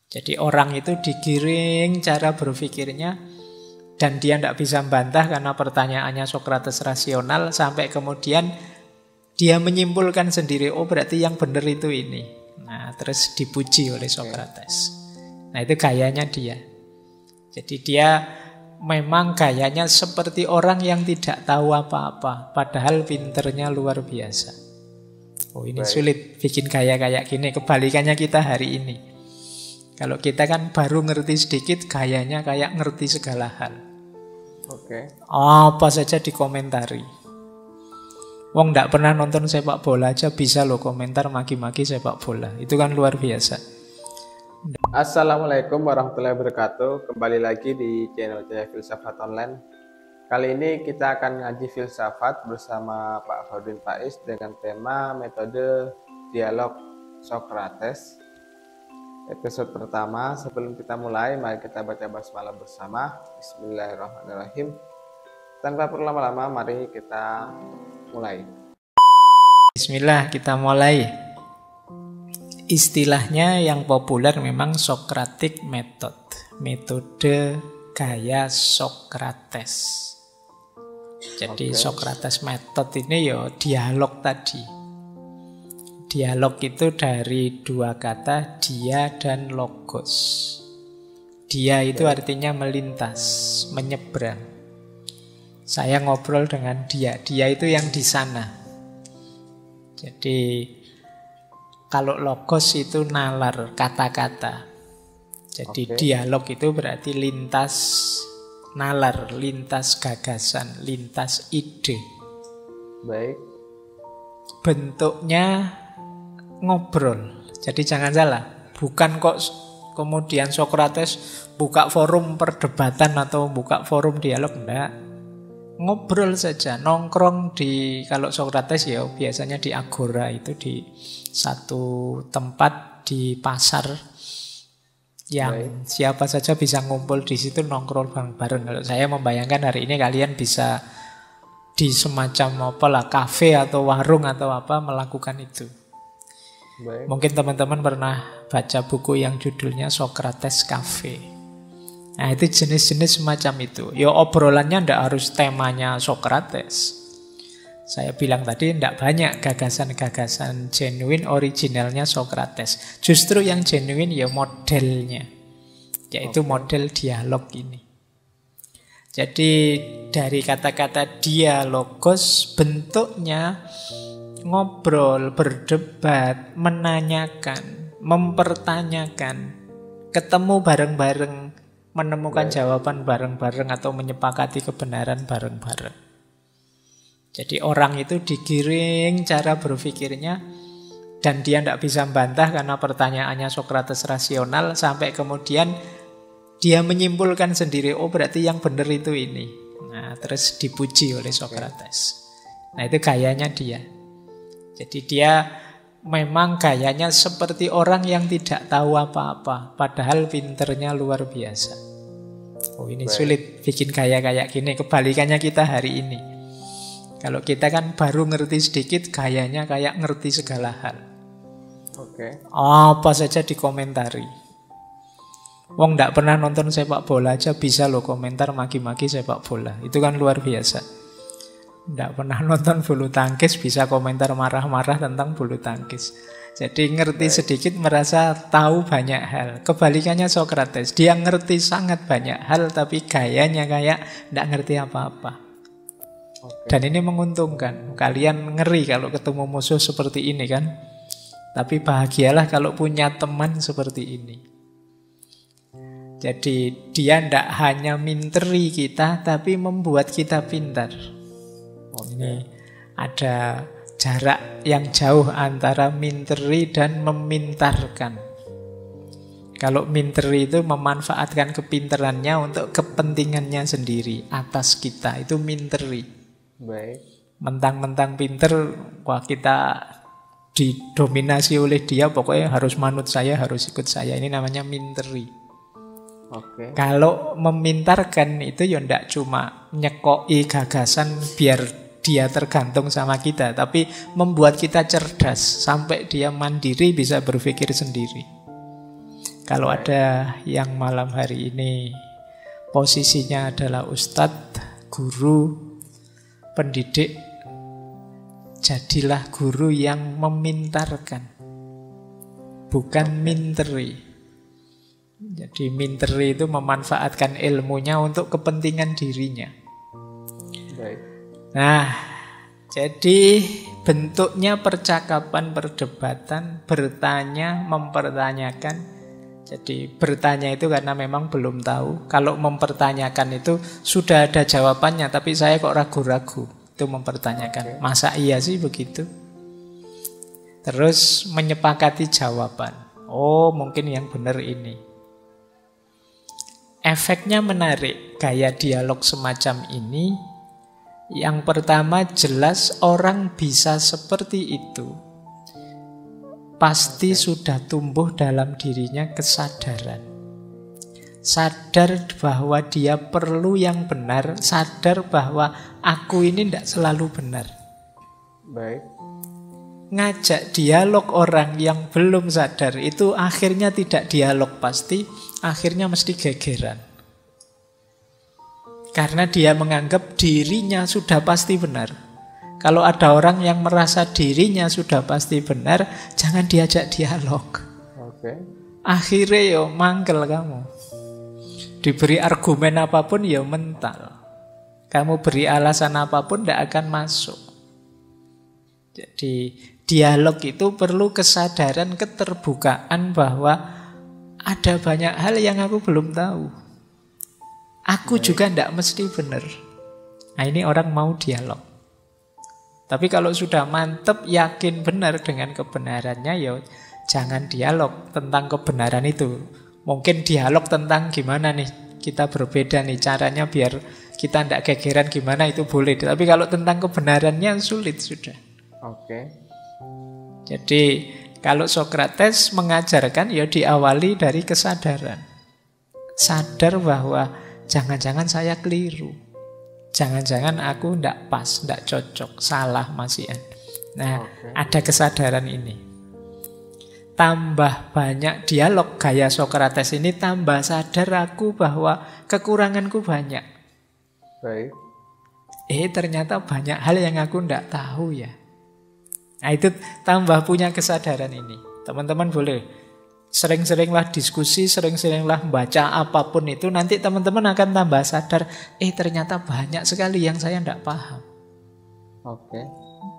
Jadi orang itu digiring cara berpikirnya dan dia tidak bisa membantah karena pertanyaannya Sokrates rasional sampai kemudian dia menyimpulkan sendiri, oh berarti yang benar itu ini. Nah, terus dipuji oleh Sokrates. Nah, itu gayanya dia. Jadi dia memang gayanya seperti orang yang tidak tahu apa-apa, padahal pinternya luar biasa. Oh, ini sulit bikin gaya kayak gini. Kebalikannya kita hari ini. Kalau kita kan baru ngerti sedikit, gayanya kayak ngerti segala hal. Apa saja dikomentari. Wong ndak pernah nonton sepak bola aja bisa loh komentar maki-maki sepak bola. Itu kan luar biasa. Assalamualaikum warahmatullahi wabarakatuh. Kembali lagi di channel saya Filsafat Online. Kali ini kita akan ngaji filsafat bersama Pak Fardin Faiz dengan tema metode dialog Sokrates. Episode pertama. Sebelum kita mulai, mari kita baca basmalah bersama. Bismillahirrahmanirrahim. Tanpa berlama-lama, mari kita mulai. Bismillah, kita mulai. Istilahnya yang populer memang Socratic Method, metode gaya Sokrates. Jadi Socrates Method ini ya dialog tadi. Dialog itu dari dua kata, dia dan logos. Dia itu artinya melintas, menyeberang. Saya ngobrol dengan dia itu yang di sana. Jadi kalau logos itu nalar, kata-kata. Jadi dialog itu berarti lintas nalar, lintas gagasan, lintas ide. Baik. Bentuknya ngobrol. Jadi jangan salah, bukan kok kemudian Sokrates buka forum perdebatan atau buka forum dialog, enggak. Ngobrol saja, nongkrong di, kalau Sokrates ya biasanya di agora, itu di satu tempat di pasar yang siapa saja bisa ngumpul di situ nongkrong bareng-bareng. Kalau saya membayangkan hari ini kalian bisa di semacam apalah kafe atau warung atau apa melakukan itu. Mungkin teman-teman pernah baca buku yang judulnya Sokrates Cafe. Nah, itu jenis-jenis semacam itu. Ya obrolannya ndak harus temanya Sokrates. Saya bilang tadi ndak banyak gagasan-gagasan genuine originalnya Sokrates. Justru yang genuine ya modelnya. Yaitu model dialog ini. Jadi dari kata-kata dialogos bentuknya ngobrol, berdebat, menanyakan, mempertanyakan, ketemu bareng-bareng, menemukan jawaban bareng-bareng atau menyepakati kebenaran bareng-bareng. Jadi orang itu digiring cara berpikirnya dan dia tidak bisa membantah karena pertanyaannya Sokrates rasional sampai kemudian dia menyimpulkan sendiri, oh berarti yang benar itu ini. Nah, terus dipuji oleh Sokrates. Nah, itu gayanya dia. Jadi dia memang gayanya seperti orang yang tidak tahu apa-apa, padahal pinternya luar biasa. Oh, ini sulit bikin gaya kayak gini. Kebalikannya kita hari ini. Kalau kita kan baru ngerti sedikit, gayanya kayak ngerti segala hal. Apa saja dikomentari. Wong ndak pernah nonton sepak bola aja bisa loh komentar maki-maki sepak bola. Itu kan luar biasa. Nggak pernah nonton bulu tangkis bisa komentar marah-marah tentang bulu tangkis. Jadi ngerti sedikit merasa tahu banyak hal. Kebalikannya Sokrates, dia ngerti sangat banyak hal tapi gayanya kayak nggak ngerti apa-apa. Dan ini menguntungkan. Kalian ngeri kalau ketemu musuh seperti ini kan. Tapi bahagialah kalau punya teman seperti ini. Jadi dia ndak hanya minteri kita tapi membuat kita pintar. Ini ada jarak yang jauh antara minteri dan memintarkan. Kalau minteri itu memanfaatkan kepintarannya untuk kepentingannya sendiri atas kita, itu minteri. Mentang-mentang pinter, wah kita didominasi oleh dia, pokoknya harus manut saya, harus ikut saya. Ini namanya minteri. Kalau memintarkan itu ya ndak cuma nyekoi gagasan biar dia tergantung sama kita, tapi membuat kita cerdas sampai dia mandiri bisa berpikir sendiri. Kalau ada yang malam hari ini posisinya adalah ustadz, guru, pendidik, jadilah guru yang memintarkan, bukan minteri. Jadi minteri itu memanfaatkan ilmunya untuk kepentingan dirinya. Baik. Nah, jadi bentuknya percakapan, perdebatan, bertanya, mempertanyakan. Jadi bertanya itu karena memang belum tahu. Kalau mempertanyakan itu sudah ada jawabannya, tapi saya kok ragu-ragu. Itu mempertanyakan. Masa iya sih begitu? Terus menyepakati jawaban. Oh, mungkin yang benar ini. Efeknya menarik. Gaya dialog semacam ini. Yang pertama jelas orang bisa seperti itu pasti sudah tumbuh dalam dirinya kesadaran. Sadar bahwa dia perlu yang benar, sadar bahwa aku ini tidak selalu benar. Baik. Ngajak dialog orang yang belum sadar itu akhirnya tidak dialog pasti, akhirnya mesti gegeran. Karena dia menganggap dirinya sudah pasti benar. Kalau ada orang yang merasa dirinya sudah pasti benar, jangan diajak dialog. Oke. Akhirnya yo mangkel kamu. Diberi argumen apapun ya mental. Kamu beri alasan apapun tidak akan masuk. Jadi dialog itu perlu kesadaran, keterbukaan bahwa ada banyak hal yang aku belum tahu. Aku juga tidak mesti benar. Nah ini orang mau dialog. Tapi kalau sudah mantep, yakin benar dengan kebenarannya, ya jangan dialog tentang kebenaran itu. Mungkin dialog tentang gimana nih, kita berbeda nih, caranya biar kita tidak gegeran gimana itu boleh. Tapi kalau tentang kebenarannya sulit sudah. Oke. Jadi kalau Sokrates mengajarkan ya diawali dari kesadaran. Sadar bahwa jangan-jangan saya keliru. Jangan-jangan aku tidak pas, tidak cocok, salah masihan. Nah, ada kesadaran ini. Tambah banyak dialog gaya Sokrates ini, tambah sadar aku bahwa kekuranganku banyak. Baik. Ternyata banyak hal yang aku tidak tahu ya. Nah, itu tambah punya kesadaran ini. Teman-teman boleh sering-seringlah diskusi, sering-seringlah baca apapun itu. Nanti teman-teman akan tambah sadar, ternyata banyak sekali yang saya tidak paham. Oke.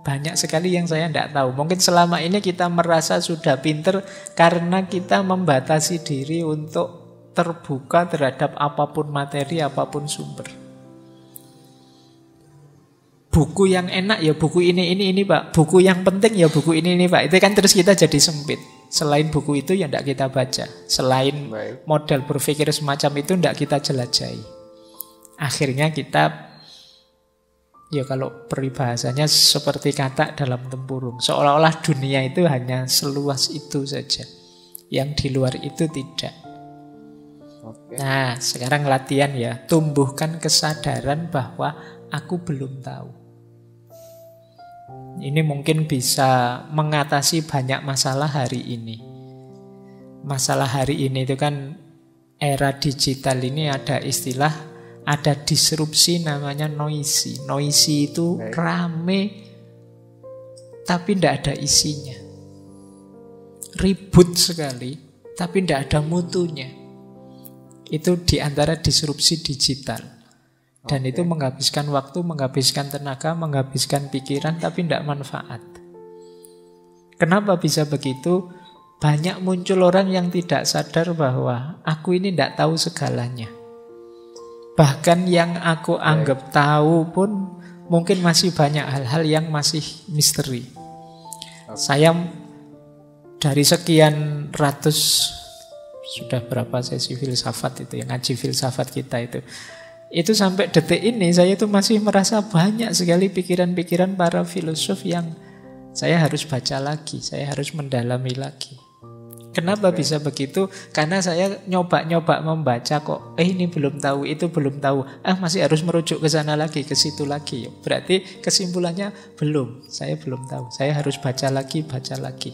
Banyak sekali yang saya tidak tahu. Mungkin selama ini kita merasa sudah pinter karena kita membatasi diri untuk terbuka terhadap apapun materi, apapun sumber. Buku yang enak ya buku ini Pak. Buku yang penting ya buku ini Pak. Itu kan terus kita jadi sempit. Selain buku itu ya tidak kita baca. Selain model berpikir semacam itu tidak kita jelajahi. Akhirnya kita, ya kalau peribahasanya seperti katak dalam tempurung. Seolah-olah dunia itu hanya seluas itu saja. Yang di luar itu tidak. Nah, sekarang latihan ya. Tumbuhkan kesadaran bahwa aku belum tahu. Ini mungkin bisa mengatasi banyak masalah hari ini. Masalah hari ini itu kan era digital ini ada istilah, ada disrupsi namanya noisy. Noisy itu rame tapi tidak ada isinya. Ribut sekali tapi tidak ada mutunya. Itu diantara disrupsi digital. Dan itu menghabiskan waktu, menghabiskan tenaga, menghabiskan pikiran, tapi tidak manfaat. Kenapa bisa begitu? Banyak muncul orang yang tidak sadar bahwa aku ini tidak tahu segalanya. Bahkan yang aku anggap tahu pun mungkin masih banyak hal-hal yang masih misteri. Saya dari sekian ratus, sudah berapa sesi filsafat itu, yang ngaji filsafat kita itu sampai detik ini saya itu masih merasa banyak sekali pikiran-pikiran para filosof yang saya harus baca lagi, saya harus mendalami lagi. Kenapa bisa begitu? Karena saya nyoba-nyoba membaca kok, ini belum tahu, itu belum tahu, masih harus merujuk ke sana lagi, ke situ lagi. Berarti kesimpulannya belum, saya belum tahu, saya harus baca lagi, baca lagi.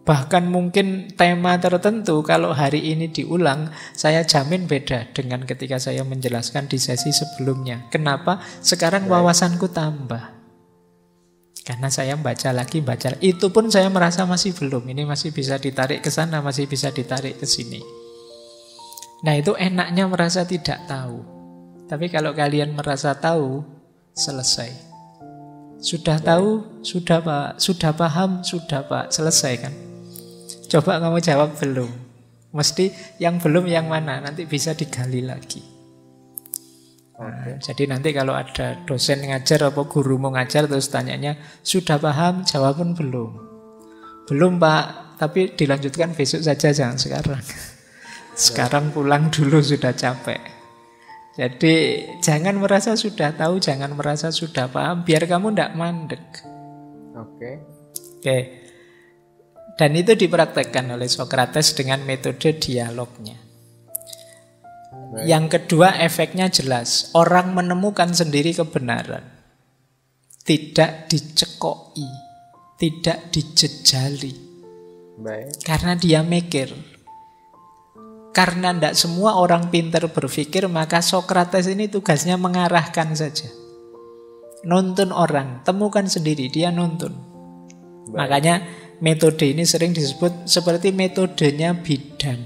Bahkan mungkin tema tertentu kalau hari ini diulang, saya jamin beda dengan ketika saya menjelaskan di sesi sebelumnya. Kenapa? Sekarang wawasanku tambah. Karena saya baca lagi, itu pun saya merasa masih belum. Ini masih bisa ditarik ke sana, masih bisa ditarik ke sini. Nah, itu enaknya merasa tidak tahu. Tapi kalau kalian merasa tahu, selesai. Sudah tahu, sudah Pak. Sudah paham, sudah Pak. Selesai kan? Coba kamu jawab belum. Mesti yang belum yang mana, nanti bisa digali lagi. Nah, jadi nanti kalau ada dosen ngajar apa guru mau ngajar terus tanyanya, sudah paham? Jawaban belum. Belum Pak, tapi dilanjutkan besok saja, jangan sekarang. Sekarang pulang dulu, sudah capek. Jadi jangan merasa sudah tahu, jangan merasa sudah paham, biar kamu tidak mandek. Oke. Dan itu dipraktekkan oleh Sokrates dengan metode dialognya. Yang kedua, efeknya jelas. Orang menemukan sendiri kebenaran. Tidak dicekoi, tidak dijejali. Karena dia mikir. Karena tidak semua orang pintar berpikir, maka Sokrates ini tugasnya mengarahkan saja. Nuntun orang, temukan sendiri, dia nuntun. Makanya metode ini sering disebut seperti metodenya bidan.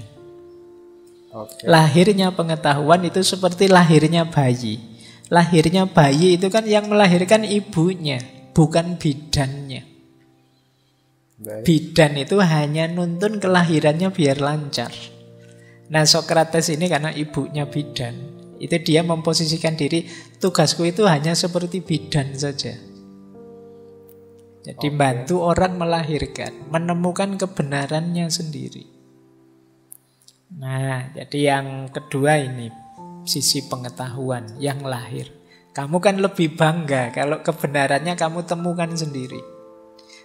Lahirnya pengetahuan itu seperti lahirnya bayi. Lahirnya bayi itu kan yang melahirkan ibunya, bukan bidannya. Bidan itu hanya nuntun kelahirannya biar lancar. Nah, Sokrates ini karena ibunya bidan, itu dia memposisikan diri, tugasku itu hanya seperti bidan saja. Jadi bantu orang melahirkan, menemukan kebenarannya sendiri. Nah, jadi yang kedua ini, sisi pengetahuan yang lahir. Kamu kan lebih bangga kalau kebenarannya kamu temukan sendiri.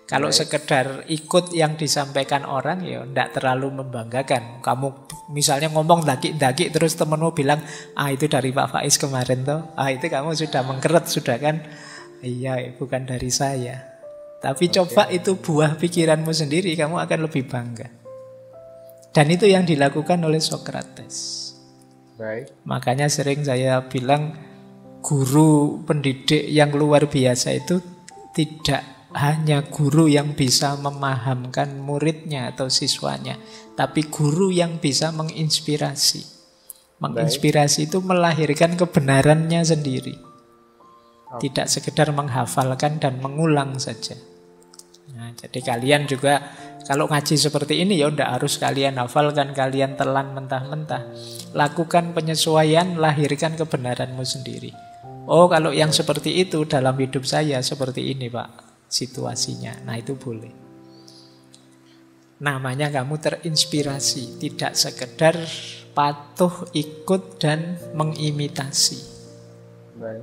Kalau sekedar ikut yang disampaikan orang, ya tidak terlalu membanggakan. Kamu misalnya ngomong daki-daki terus temenmu bilang, itu dari Pak Faiz kemarin toh. Itu kamu sudah mengkeret, sudah kan? Iya, bukan dari saya. Tapi coba itu buah pikiranmu sendiri, kamu akan lebih bangga. Dan itu yang dilakukan oleh Sokrates. Makanya sering saya bilang, guru pendidik yang luar biasa itu tidak hanya guru yang bisa memahamkan muridnya atau siswanya, tapi guru yang bisa menginspirasi. Menginspirasi itu melahirkan kebenarannya sendiri. Tidak sekedar menghafalkan dan mengulang saja. Nah, jadi kalian juga kalau ngaji seperti ini ya tidak harus kalian hafalkan, kalian telan mentah-mentah. Lakukan penyesuaian, lahirkan kebenaranmu sendiri. Oh, kalau yang seperti itu dalam hidup saya seperti ini Pak situasinya. Nah, itu boleh. Namanya kamu terinspirasi, tidak sekedar patuh, ikut dan mengimitasi.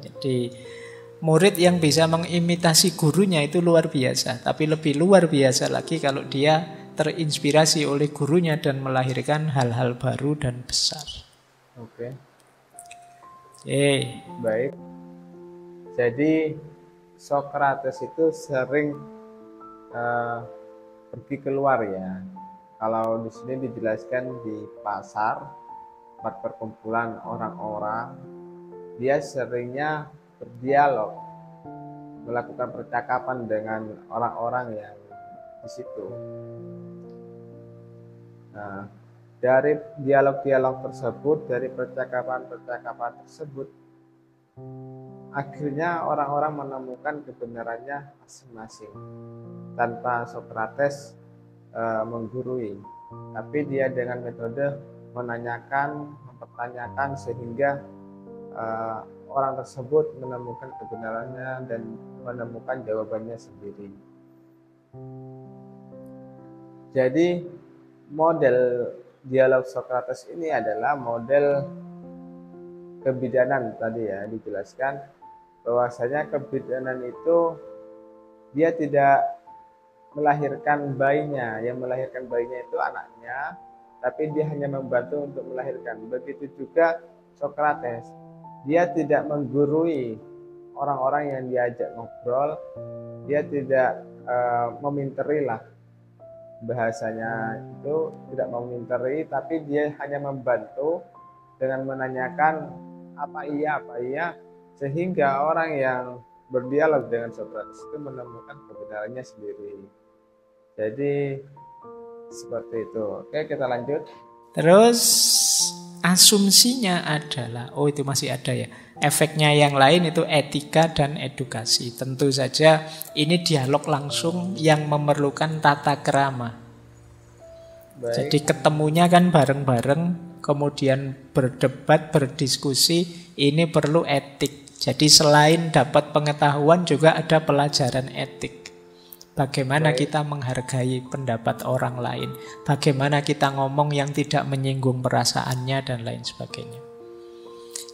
Jadi murid yang bisa mengimitasi gurunya itu luar biasa. Tapi lebih luar biasa lagi kalau dia terinspirasi oleh gurunya dan melahirkan hal-hal baru dan besar. Baik. Jadi Sokrates itu sering pergi keluar ya. Kalau di sini dijelaskan di pasar, tempat perkumpulan orang-orang, dia seringnya berdialog, melakukan percakapan dengan orang-orang yang di situ. Nah, dari dialog-dialog tersebut, dari percakapan-percakapan tersebut, akhirnya orang-orang menemukan kebenarannya masing-masing tanpa Sokrates menggurui, tapi dia dengan metode menanyakan, mempertanyakan sehingga orang tersebut menemukan kebenarannya dan menemukan jawabannya sendiri. Jadi model dialog Sokrates ini adalah model kebidanan tadi ya, dijelaskan bahwasanya kebidanan itu dia tidak melahirkan bayinya, yang melahirkan bayinya itu anaknya, tapi dia hanya membantu untuk melahirkan. Begitu juga Sokrates, dia tidak menggurui orang-orang yang diajak ngobrol, dia tidak meminteri lah, bahasanya itu tidak meminteri, tapi dia hanya membantu dengan menanyakan apa iya, sehingga orang yang berdialog dengan Socrates itu menemukan kebenarannya sendiri. Jadi seperti itu. Oke, kita lanjut. Terus asumsinya adalah, oh itu masih ada ya, efeknya yang lain itu etika dan edukasi. Tentu saja ini dialog langsung yang memerlukan tata krama. Baik. Jadi ketemunya kan bareng-bareng, kemudian berdebat, berdiskusi, ini perlu etik. Jadi selain dapat pengetahuan juga ada pelajaran etik. Bagaimana kita menghargai pendapat orang lain, bagaimana kita ngomong yang tidak menyinggung perasaannya dan lain sebagainya.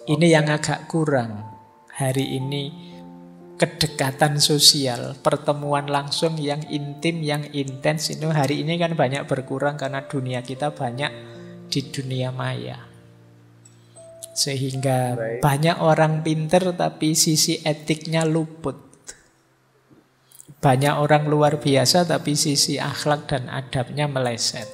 Ini yang agak kurang hari ini, kedekatan sosial, pertemuan langsung yang intim, yang intens itu hari ini kan banyak berkurang karena dunia kita banyak di dunia maya. Sehingga banyak orang pinter tapi sisi etiknya luput. Banyak orang luar biasa tapi sisi akhlak dan adabnya meleset.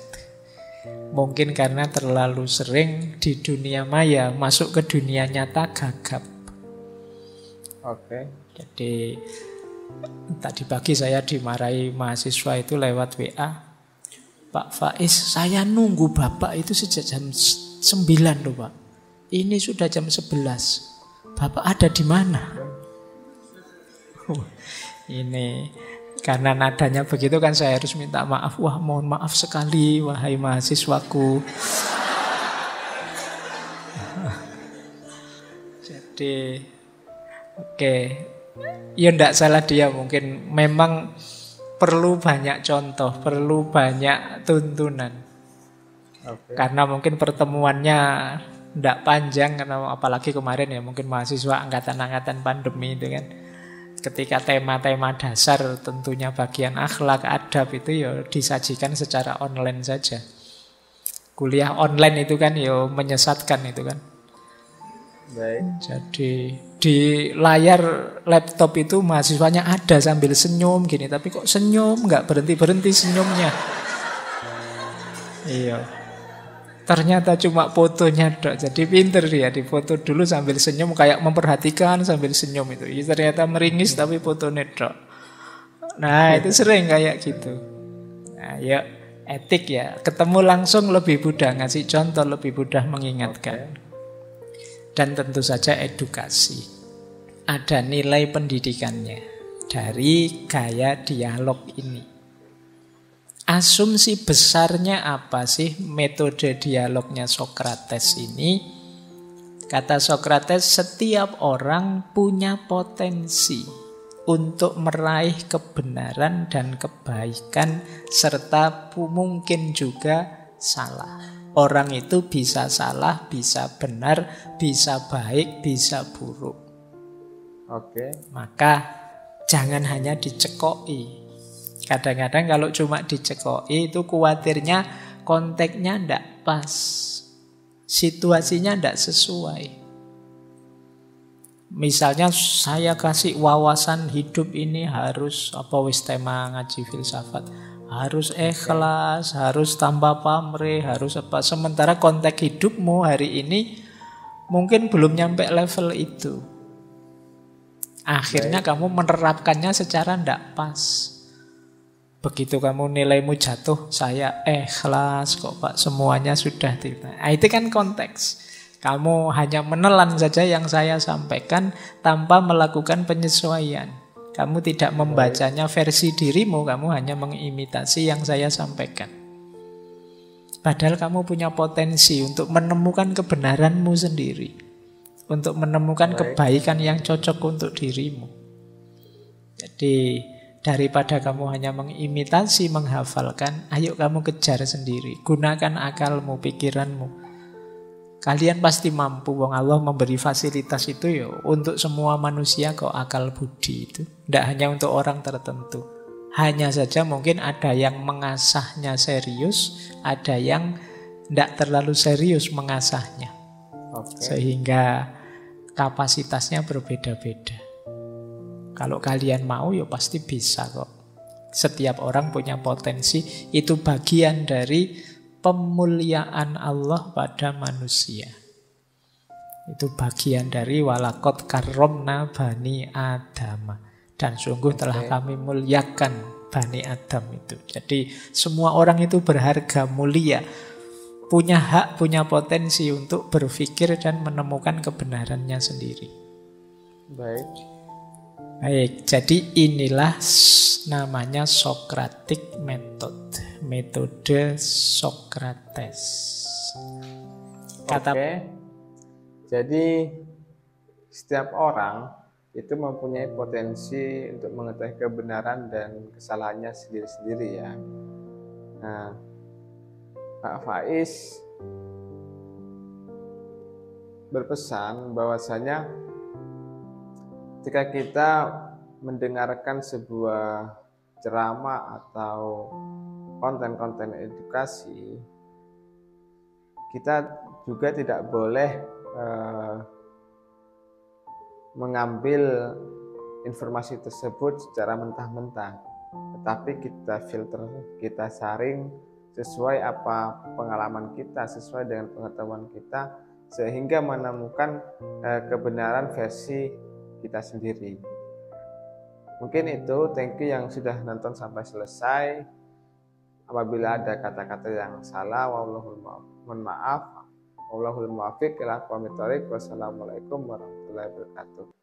Mungkin karena terlalu sering di dunia maya, masuk ke dunia nyata gagap. Oke. Jadi tadi pagi saya dimarahi mahasiswa itu lewat WA. Pak Faiz, saya nunggu Bapak itu sejak jam 9 loh Pak. Ini sudah jam 11. Bapak ada di mana? Ini karena nadanya begitu kan saya harus minta maaf. Wah, mohon maaf sekali wahai mahasiswaku. Jadi oke. Ya enggak salah dia, mungkin memang perlu banyak contoh, perlu banyak tuntunan. Karena mungkin pertemuannya enggak panjang, karena apalagi kemarin ya mungkin mahasiswa angkatan-angkatan pandemi itu kan. Ketika tema-tema dasar tentunya bagian akhlak, adab itu ya disajikan secara online saja. Kuliah online itu kan ya menyesatkan itu kan. Baik. Jadi di layar laptop itu mahasiswanya ada sambil senyum gini, tapi kok senyum nggak berhenti-berhenti senyumnya. Iya. Ternyata cuma fotonya dok. Jadi pinter dia, difoto dulu sambil senyum, kayak memperhatikan sambil senyum itu. Ya, ternyata meringis tapi fotonya dok. Nah itu sering kayak gitu. Nah ya etik ya, ketemu langsung lebih mudah ngasih contoh, lebih mudah mengingatkan. Dan tentu saja edukasi. Ada nilai pendidikannya dari gaya dialog ini. Asumsi besarnya apa sih metode dialognya Socrates ini? Kata Socrates, setiap orang punya potensi untuk meraih kebenaran dan kebaikan serta mungkin juga salah. Orang itu bisa salah, bisa benar, bisa baik, bisa buruk. Oke. Maka jangan hanya dicekoi. Kadang-kadang kalau cuma dicekoi itu khawatirnya konteksnya ndak pas, situasinya ndak sesuai. Misalnya saya kasih wawasan hidup ini harus apa wis tema ngaji filsafat, harus ikhlas, harus tanpa pamrih, harus apa. Sementara konteks hidupmu hari ini mungkin belum nyampe level itu. Akhirnya kamu menerapkannya secara ndak pas. Begitu kamu nilaimu jatuh, saya ikhlas kok Pak, semuanya sudah tidak. Nah, itu kan konteks. Kamu hanya menelan saja yang saya sampaikan tanpa melakukan penyesuaian. Kamu tidak membacanya versi dirimu, kamu hanya mengimitasi yang saya sampaikan. Padahal kamu punya potensi untuk menemukan kebenaranmu sendiri, untuk menemukan kebaikan yang cocok untuk dirimu. Jadi daripada kamu hanya mengimitasi, menghafalkan, ayo kamu kejar sendiri. Gunakan akalmu, pikiranmu. Kalian pasti mampu, wong Allah memberi fasilitas itu ya untuk semua manusia kok, akal budi itu. Tidak hanya untuk orang tertentu. Hanya saja mungkin ada yang mengasahnya serius, ada yang tidak terlalu serius mengasahnya. Sehingga kapasitasnya berbeda-beda. Kalau kalian mau ya pasti bisa kok. Setiap orang punya potensi, itu bagian dari pemuliaan Allah pada manusia. Itu bagian dari walakot karomna bani Adam. Dan sungguh telah kami muliakan bani Adam itu. Jadi semua orang itu berharga, mulia. Punya hak, punya potensi untuk berpikir dan menemukan kebenarannya sendiri. Baik, jadi inilah namanya Socratic Method. Metode Socrates. Jadi setiap orang itu mempunyai potensi untuk mengetahui kebenaran dan kesalahannya sendiri-sendiri ya. Nah, Pak Faiz berpesan bahwasanya jika kita mendengarkan sebuah ceramah atau konten-konten edukasi, kita juga tidak boleh mengambil informasi tersebut secara mentah-mentah, tetapi kita filter, kita saring sesuai apa pengalaman kita, sesuai dengan pengetahuan kita, sehingga menemukan kebenaran versi kita sendiri. Mungkin itu, thank you yang sudah nonton sampai selesai. Apabila ada kata-kata yang salah, mohon maaf. Wallahul muwaffiq ila aqwamit thoriq. Wassalamualaikum warahmatullahi wabarakatuh.